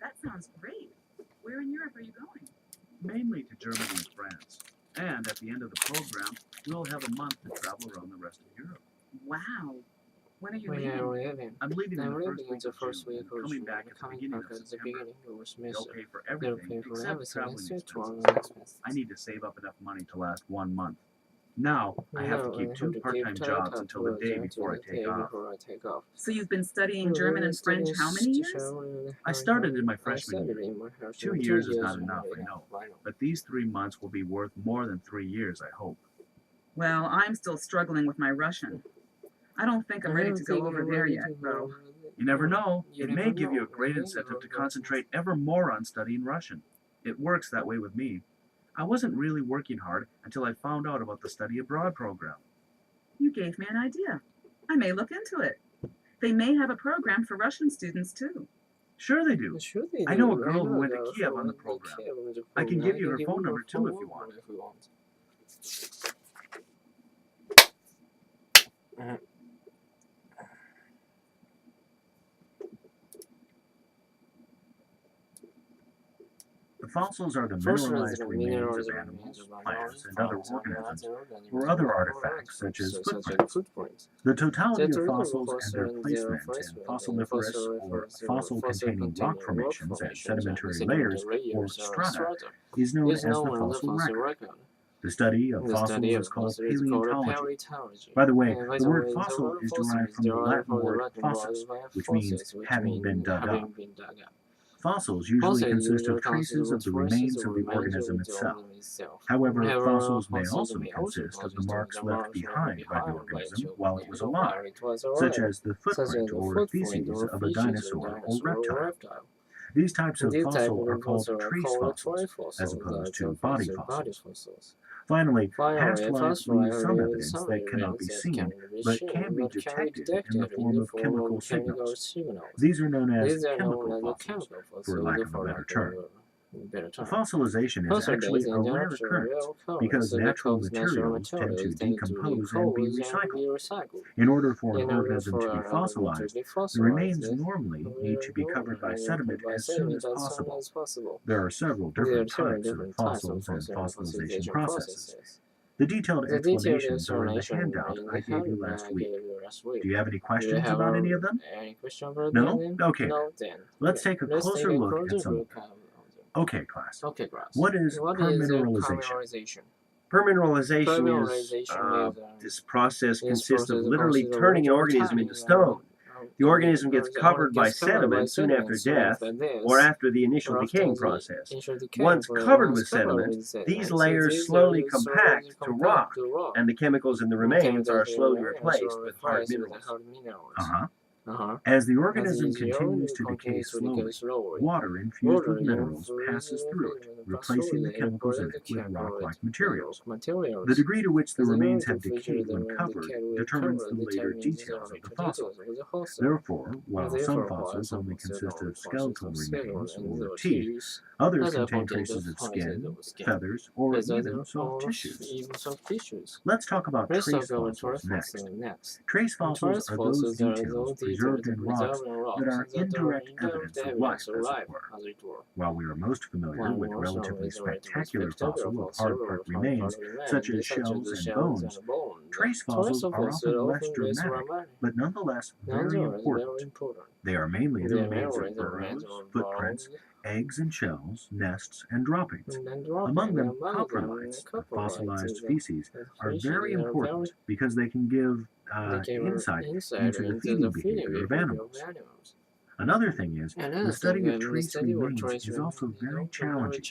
That sounds great. Where in Europe are you going? Mainly to Germany and France. And at the end of the program, we'll have a month to travel around the rest of Europe. Wow. When are you When leaving? are we leaving? I'm leaving I'm in the leaving the first week of June, June, coming back at the coming beginning back of at the September. beginning of They'll semester. pay for They'll everything pay for except everything traveling except expenses. traveling expenses. I need to save up enough money to last 1 month. Now, I have to Now I keep have 2 to part-time keep jobs time until the day before I take off. So you've been studying German and French how many years? I started in my I freshman started year. in my 2 freshman years is 2 not years enough, I enough, know. I know. But these 3 months will be worth more than 3 years, I hope. Well, I'm still struggling with my Russian. I don't think I'm ready to go over there yet, though. You never know. It may give you a great incentive to concentrate ever more on studying Russian. It works that way with me. I wasn't really working hard until I found out about the study abroad program. You gave me an idea. I may look into it. They may have a program for Russian students, too. Sure they do. Sure they I do. know a girl who went to girl Kiev who on the went to program. Kiev on the I can program. give you her phone number too if you want. The fossils are the mineralized remains of animals, plants, and other organisms, or other artifacts such as footprints. The totality of fossils and their placement in fossiliferous or fossil-containing rock formations and sedimentary layers, or strata, is known as the fossil record. The study of fossils is called paleontology. By the way, the word fossil is derived from the Latin word fossus, which means having been dug up. Fossils usually consist of traces of the remains of the organism itself. However, fossils may also consist of the marks left behind by the organism while it was alive, such as the footprint or feces of a dinosaur or reptile. These types of fossil are called trace fossils, as opposed to body fossils. Finally, past life leaves some evidence that cannot be seen, but can be detected in the form of chemical signals. These are known as chemical fossils, for lack of a better term. Fossilization is actually a rare occurrence because natural materials tend to decompose and be recycled. In order for an organism to be fossilized, the remains normally need to be covered by sediment as soon as possible. There are several different types of fossils and fossilization processes. The detailed explanations are in the handout I gave you last week. Do you have any questions about any of them? No? Okay. Let's take a closer look at some of them. Okay, class. What is permineralization? Permineralization is this process consists of literally turning an organism into stone. The organism gets covered by sediment soon after death or after the initial decaying process. Once covered with sediment, these layers slowly compact to rock, and the chemicals in the remains are slowly replaced with hard minerals. As the organism continues to decay slowly, water infused with minerals passes through it, replacing the chemicals in it with rock-like materials. The degree to which the remains have decayed when covered determines the later details of the fossil. Therefore, while some fossils only consist of skeletal remains, or teeth, others contain traces of skin, feathers, or even soft tissues. Let's talk about trace fossils next. Trace fossils are those details preserved in rocks that are indirect evidence of life, as it were. While we are most familiar with relatively spectacular fossil of hard part remains, such as shells and bones, trace fossils are often less dramatic, but nonetheless very important. They are mainly the remains of burrows, footprints, eggs and shells, nests, and droppings. Among them, coprolites, the fossilized feces, are very important because they can give insight into the feeding behavior of animals. Another thing is, the study of trace remains is also very challenging,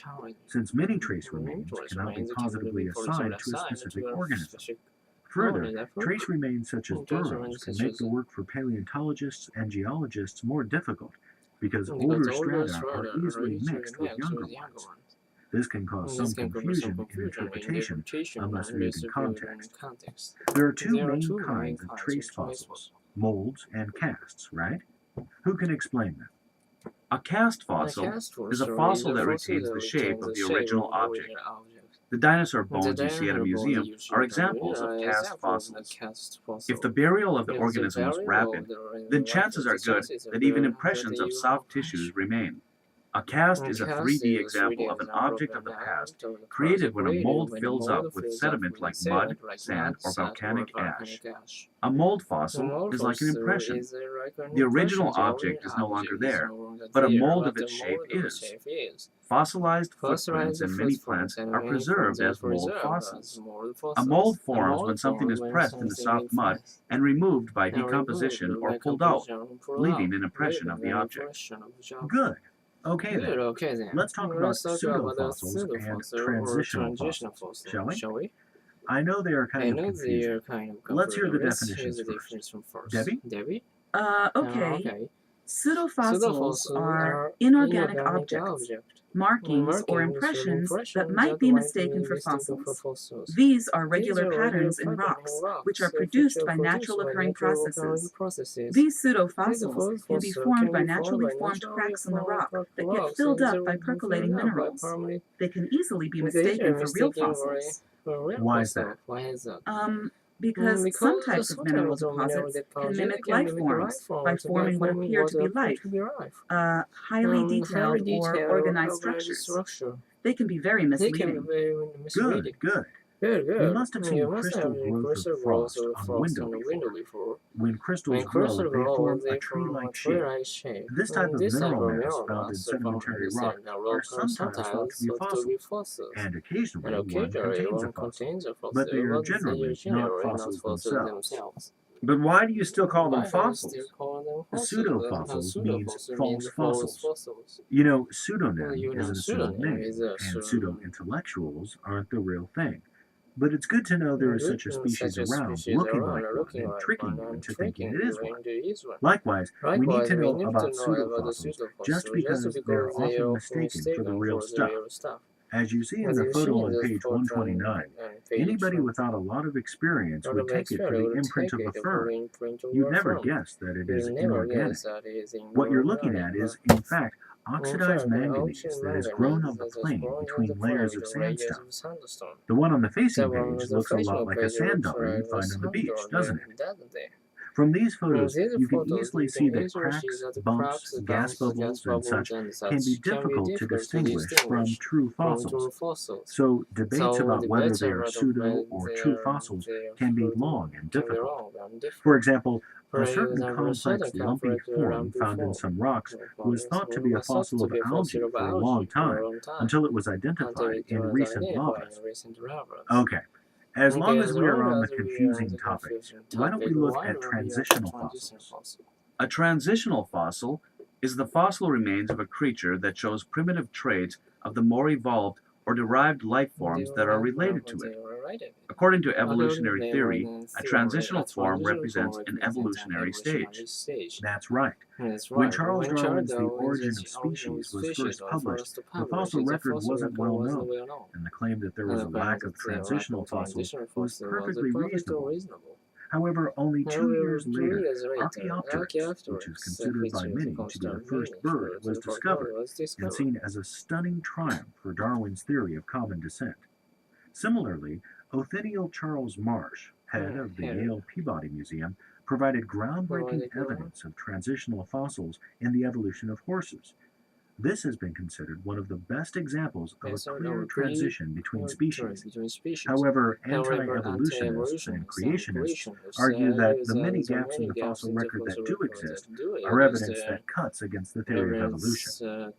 since many trace remains cannot be positively assigned to a specific organism. Further, trace remains such as burrows can make the work for paleontologists and geologists more difficult, because older strata are easily mixed with younger ones. This can cause some confusion in interpretation unless viewed in context. There are two main kinds of trace fossils, molds and casts, right? Who can explain them? A cast fossil is a fossil that retains the shape of the original object. The dinosaur bones you see at a museum are examples of cast fossils. If the burial of the organism was rapid, then chances are good that even impressions of soft tissues remain. A cast is a 3D example of an object of the past created when a mold fills up with sediment like mud, sand, or volcanic ash. A mold fossil is like an impression. The original object is no longer there, but a mold of its shape is. Fossilized footprints in many plants are preserved as mold fossils. A mold forms when something is pressed in the soft mud and removed by decomposition or pulled out, leaving an impression of the object. Good. Okay then. Let's talk about pseudofossils and transitional fossils, shall we? I know they are kind of confusing. Let's hear the definitions first. Debbie? Okay. Pseudofossils are inorganic objects, markings or impressions that might be mistaken for fossils. These are regular patterns in rocks, which are produced by natural occurring processes. These pseudofossils can be formed by naturally formed cracks in the rock that get filled up by percolating minerals. They can easily be mistaken for real fossils. Why is that? Because some types of mineral deposits can mimic life forms by forming what appear to be life, highly detailed or organized structures. They can be very misleading. Good. We must have seen crystal growth of frost on window before. When crystals grow, they form a tree-like shape. This type of mineral mass found in sedimentary rock are sometimes thought to be fossils, and occasionally one contains a fossil, but they are generally not fossils themselves. But why do you still call them fossils? Pseudofossils means false fossils. You know, pseudonym is an assumed name, and pseudo-intellectuals aren't the real thing. But it's good to know there is such a species around looking like one and tricking you into thinking it is one. Likewise, we need to know about pseudofossils just because they're often mistaken for the real stuff. As you see in the photo on page 129, anybody without a lot of experience would take it for the imprint of a fern. You'd never guess that it is inorganic. What you're looking at is, in fact, oxidized manganese that has grown on the plane between layers of sandstone. The one on the facing page looks a lot like a sand dollar you'd find on the beach, doesn't it? From these photos, you can easily see that cracks, bumps, gas bubbles, and such can be difficult to distinguish from true fossils. So debates about whether they are pseudo or true fossils can be long and difficult. For example, a certain complex lumpy form found in some rocks was thought to be a fossil of algae for a long time, until it was identified in recent lavas. Okay. As long as we are on the confusing topic, why don't we look at transitional fossils? A transitional fossil is the fossil remains of a creature that shows primitive traits of the more evolved or derived life forms that are related to it. According to evolutionary theory, a transitional form represents an evolutionary stage. That's right. When Charles Darwin's The Origin of Species was first published, the fossil record wasn't well known, and the claim that there was a lack of transitional fossils was perfectly reasonable. However, only 2 years later, Archaeopteryx, which is considered by many to be the first bird, was discovered and seen as a stunning triumph for Darwin's theory of common descent. Similarly, Othniel Charles Marsh, head of the Yale Peabody Museum, provided groundbreaking evidence of transitional fossils in the evolution of horses. This has been considered one of the best examples of a clear transition between species. However, anti-evolutionists and creationists argue that the many gaps in the fossil record that do exist are evidence that cuts against the theory of evolution.